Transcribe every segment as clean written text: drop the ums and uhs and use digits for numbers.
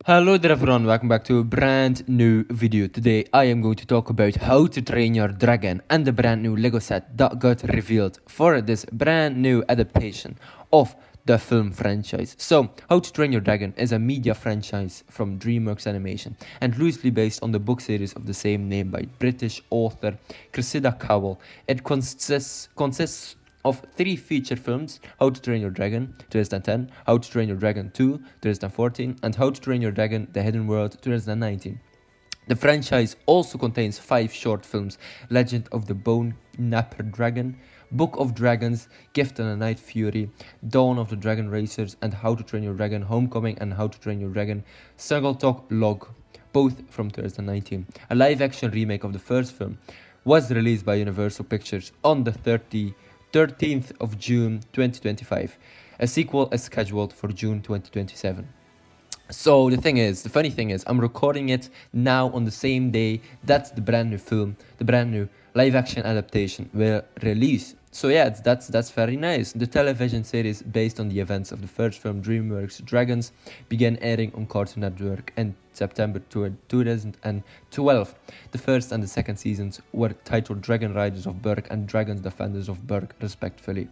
Hello there everyone, welcome back to a brand new video. Today I am going to talk about how to train your dragon and the brand new Lego set that got revealed for this brand new adaptation of the film franchise. So, How to Train Your Dragon is a media franchise from DreamWorks Animation and loosely based on the book series of the same name by British author Cressida Cowell. It consists of three feature films: How to Train Your Dragon 2010, How to Train Your Dragon 2 2014, and How to Train Your Dragon The Hidden World 2019. The franchise also contains five short films: Legend of the Bone Napper Dragon, Book of Dragons, Gift and a Night Fury, Dawn of the Dragon Racers, and How to Train Your Dragon Homecoming and How to Train Your Dragon Snuggle Talk Log, both from 2019. A live action remake of the first film was released by Universal Pictures on the 13th of June 2025. A sequel is scheduled for June 2027. So the funny thing is, I'm recording it now on the same day that the brand new film, the brand new live action adaptation will release. So yeah, that's very nice. The television series based on the events of the first film, DreamWorks Dragons, began airing on Cartoon Network in September 2012. The first and the second seasons were titled Dragon Riders of Berk and Dragons Defenders of Berk, respectively.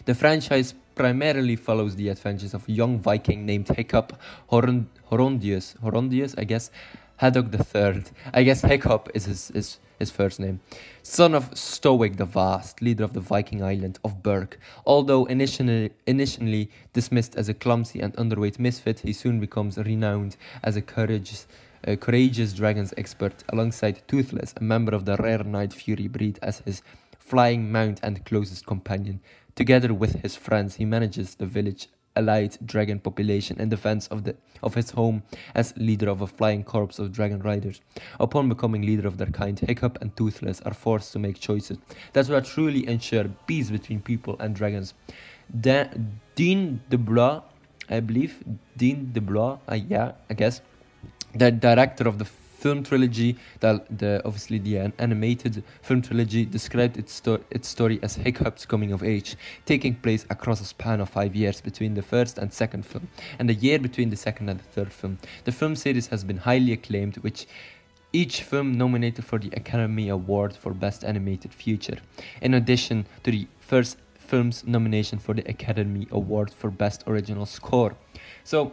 The franchise primarily follows the adventures of a young Viking named Hiccup Horondius, I guess, Haddock III. I guess Hiccup is his first name. Son of Stoic the Vast, leader of the Viking island of Berk. Although initially dismissed as a clumsy and underweight misfit, he soon becomes renowned as a courageous dragons expert, alongside Toothless, a member of the rare Night Fury breed, as his flying mount and closest companion. Together with his friends, he manages the village allied dragon population in defense of his home as leader of a flying corps of dragon riders. Upon becoming leader of their kind, Hiccup and Toothless are forced to make choices that will truly ensure peace between people and dragons. Dean DeBlois, I believe, Dean DeBlois, yeah, I guess, the director of the film trilogy, the obviously the animated film trilogy, described its story as Hiccup's coming of age, taking place across a span of 5 years between the first and second film, and a year between the second and the third film. The film series has been highly acclaimed, which each film nominated for the Academy Award for Best Animated Feature, in addition to the first film's nomination for the Academy Award for Best Original Score. So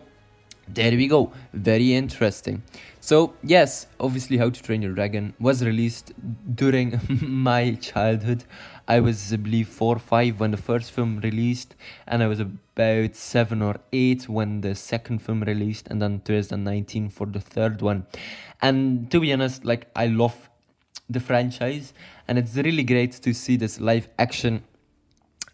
there we go. Very interesting. So, yes, obviously, How to Train Your Dragon was released during my childhood. I was, I believe, 4 or 5 when the first film released, and I was about 7 or 8 when the second film released, and then 2019 for the third one. And to be honest, like, I love the franchise, and it's really great to see this live action,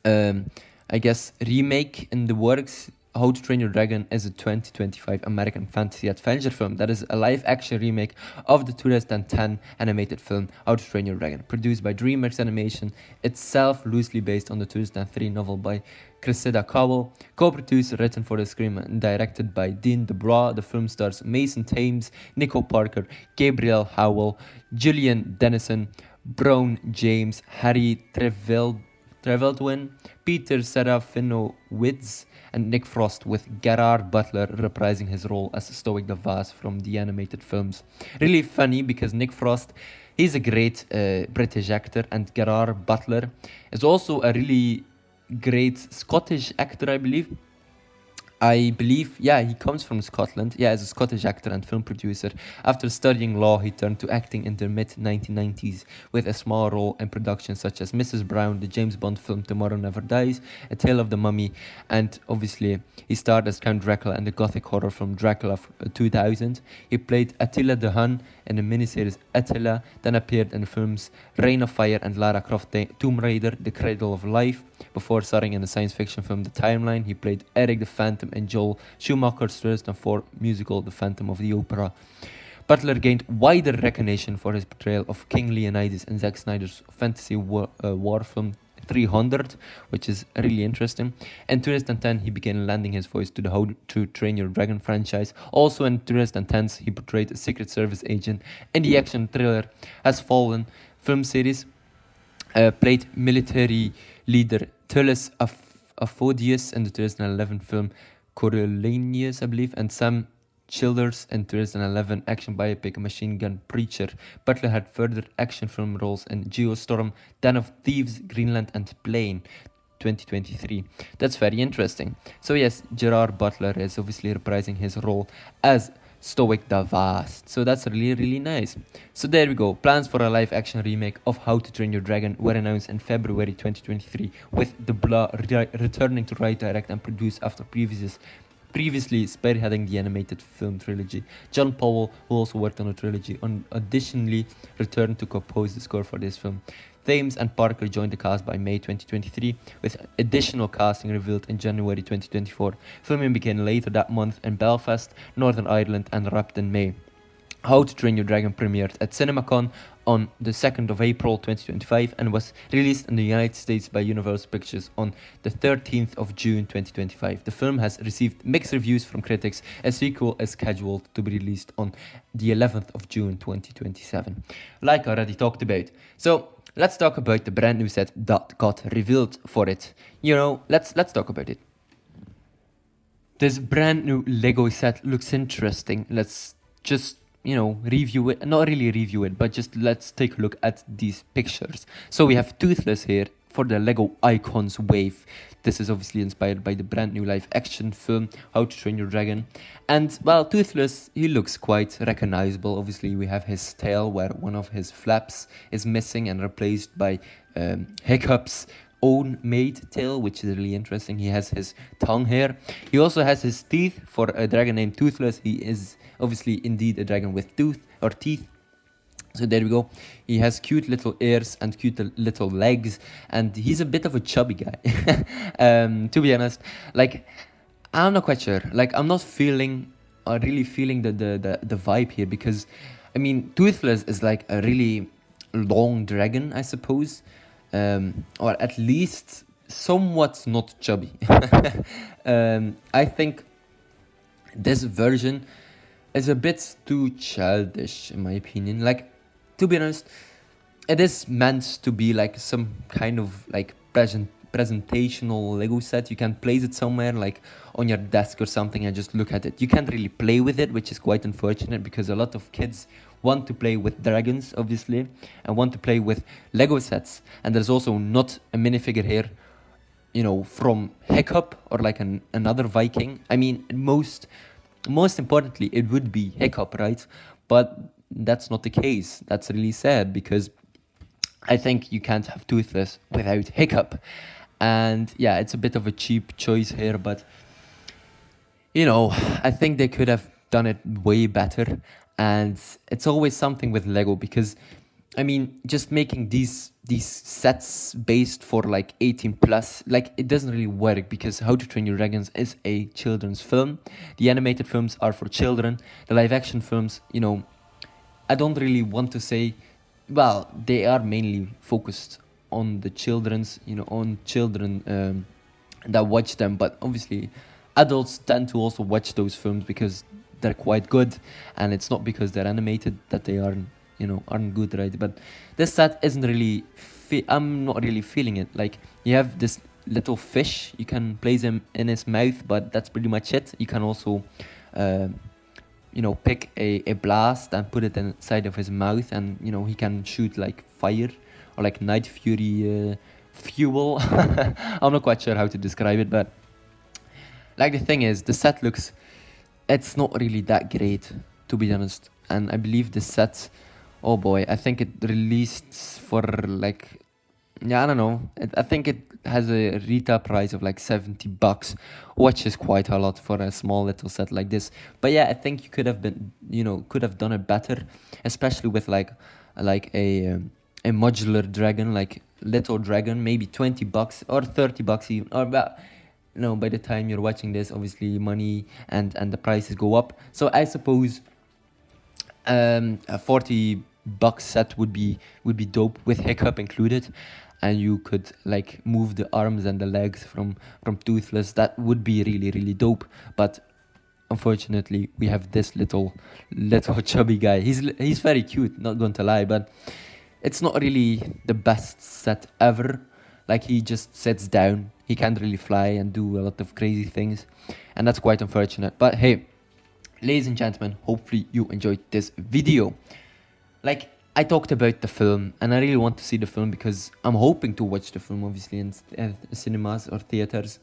um, I guess, remake in the works. How to Train Your Dragon is a 2025 American fantasy adventure film that is a live action remake of the 2010 animated film How to Train Your Dragon, produced by DreamWorks Animation, itself loosely based on the 2003 novel by Cressida Cowell, co-produced, written for the screen, and directed by Dean DeBrois. The film stars Mason Thames, Nico Parker, Gabriel Howell, Julian Dennison, Brown James, Harry Trevelyan, Peter Serafinowicz, and Nick Frost, with Gerard Butler reprising his role as Stoic the Vast from the animated films. Really funny because Nick Frost, he's a great British actor, and Gerard Butler is also a really great Scottish actor, I believe. Yeah, he comes from Scotland. Yeah, as a Scottish actor and film producer. After studying law, he turned to acting in the mid 1990s with a small role in productions such as Mrs. Brown, the James Bond film Tomorrow Never Dies, A Tale of the Mummy, and obviously he starred as Count Dracula in the gothic horror film Dracula 2000. He played Attila the Hun in the miniseries Attila, then appeared in the films Reign of Fire and Lara Croft Tomb Raider, The Cradle of Life. Before starring in the science fiction film The Timeline, he played Eric the Phantom in Joel Schumacher's 2004 musical The Phantom of the Opera. Butler gained wider recognition for his portrayal of King Leonidas in Zack Snyder's fantasy war film 300, which is really interesting. In 2010, he began lending his voice to the How to Train Your Dragon franchise. Also in 2010, he portrayed a Secret Service agent in the action thriller Has Fallen film series, played military leader Tullus Aphodius in the 2011 film Coriolanus, I believe, and Sam Childers in 2011 action biopic Machine Gun Preacher. Butler had further action film roles in Geostorm, Den of Thieves, Greenland, and Plane. 2023. That's very interesting. So yes, Gerard Butler is obviously reprising his role as Stoic the Vast. So that's really nice. So there we go. Plans for a live action remake of How to Train Your Dragon were announced in February 2023, with the returning to write, direct, and produce after previously spearheading the animated film trilogy. John Powell, who also worked on the trilogy, additionally returned to compose the score for this film. Thames and Parker joined the cast by May 2023, with additional casting revealed in January 2024. Filming began later that month in Belfast, Northern Ireland, and wrapped in May. How to Train Your Dragon premiered at CinemaCon on the 2nd of April 2025 and was released in the United States by Universal Pictures on the 13th of June 2025. The film has received mixed reviews from critics. A sequel is scheduled to be released on the 11th of June 2027, like I already talked about. So let's talk about the brand new set that got revealed for it. Let's talk about it. This brand new Lego set looks interesting. Let's just review it. Not really review it, but just let's take a look at these pictures. So we have Toothless here for the Lego Icons wave. This is obviously inspired by the brand new live action film How to Train Your Dragon. And well, Toothless, he looks quite recognizable. Obviously we have his tail where one of his flaps is missing and replaced by Hiccup's own made tail, which is really interesting. He has his tongue here. He also has his teeth for a dragon named Toothless. He is obviously indeed a dragon with teeth. So there we go. He has cute little ears and cute little legs, and he's a bit of a chubby guy. To be honest, like, I'm not quite sure. Like, I'm not really feeling the vibe here, because I mean, Toothless is like a really long dragon, I suppose. Or at least somewhat not chubby. I think this version is a bit too childish, in my opinion. Like, to be honest, it is meant to be like some kind of like presentational Lego set. You can place it somewhere like on your desk or something and just look at it. You can't really play with it, which is quite unfortunate, because a lot of kids want to play with dragons, obviously, and want to play with Lego sets. And there's also not a minifigure here, from Hiccup or like another Viking. I mean, most importantly, it would be Hiccup, right? But that's not the case. That's really sad, because I think you can't have Toothless without Hiccup. And yeah, it's a bit of a cheap choice here, but I think they could have done it way better. And it's always something with Lego, because I mean, just making these sets based for like 18 plus, like, it doesn't really work, because How to Train Your Dragons is a children's film. The animated films are for children. The live action films, I don't really want to say, well, they are mainly focused on the children's, on children that watch them. But obviously, adults tend to also watch those films because they're quite good, and it's not because they're animated that they aren't good, right? But this set isn't really I'm not really feeling it. Like, you have this little fish, you can place him in his mouth, but that's pretty much it. You can also pick a blast and put it inside of his mouth, and he can shoot like fire or like Night Fury fuel. I'm not quite sure how to describe it, but like, the thing is, the set it's not really that great, to be honest. And I believe the set, oh boy, I think it released for like, I don't know. I think it has a retail price of like $70, which is quite a lot for a small little set like this. But yeah, I think you could have done it better, especially with like a modular dragon, like little dragon, maybe $20 or $30 even, or by the time you're watching this, obviously money and the prices go up. So I suppose a $40 set would be dope with Hiccup included, and you could like move the arms and the legs from Toothless. That would be really dope. But unfortunately, we have this little chubby guy. He's very cute, not going to lie, but it's not really the best set ever. Like, he just sits down. He can't really fly and do a lot of crazy things, and that's quite unfortunate. But hey, ladies and gentlemen, hopefully you enjoyed this video. Like, I talked about the film, and I really want to see the film because I'm hoping to watch the film, obviously, in cinemas or theaters.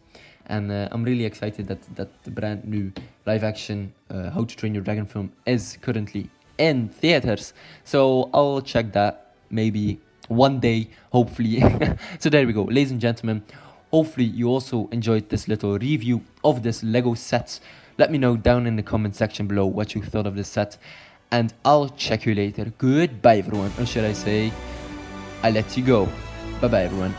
And I'm really excited that the brand new live action How to Train Your Dragon film is currently in theaters. So I'll check that maybe one day, hopefully. So there we go, ladies and gentlemen. Hopefully you also enjoyed this little review of this Lego set. Let me know down in the comment section below what you thought of this set. And I'll check you later. Goodbye, everyone. Or should I say, I let you go. Bye-bye, everyone.